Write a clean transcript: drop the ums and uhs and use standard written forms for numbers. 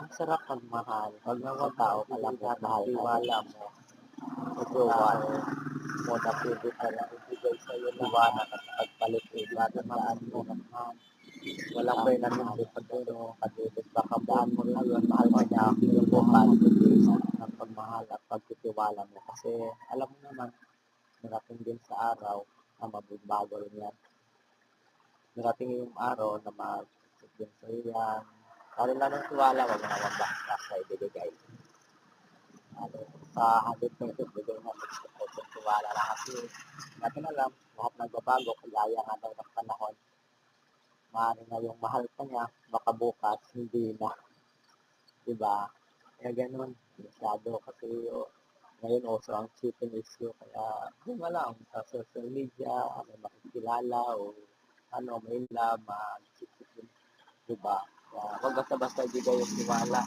Ang sarap magmahal. Pag naman tao ka lang at mahal tiwala mo. Ito, mo na pwede ka lang ibigay sa'yo liwanag at pagpalit tatandaan mo naman. Walang permanente pag pag-ibig baka daan mo rin yun, mahal ka niya, pinubukan ng pagmahal at pagtitiwala mo. Kasi alam mo naman, darating din sa araw na magbabago rin yan. Darating yung araw na mag-isip din sa'yo yan. Lalo lang ng tiwala, wag mo naman basta sa ibigay. Ano, sa 100% bigay na 60% tiwala lang kasi natin alam, lahat nagbabago, kagaya nga daw ng panahon. Maaaring na yung mahal ka niya, baka bukas, hindi na. Diba? Kaya ganun, masyado kasi ngayon also ang cheating issue. Kaya yun na lang, sa social media, may makikilala o ano, may love, mag-cheat. Diba? Kaya wag basta-basta ibigay yung tiwala.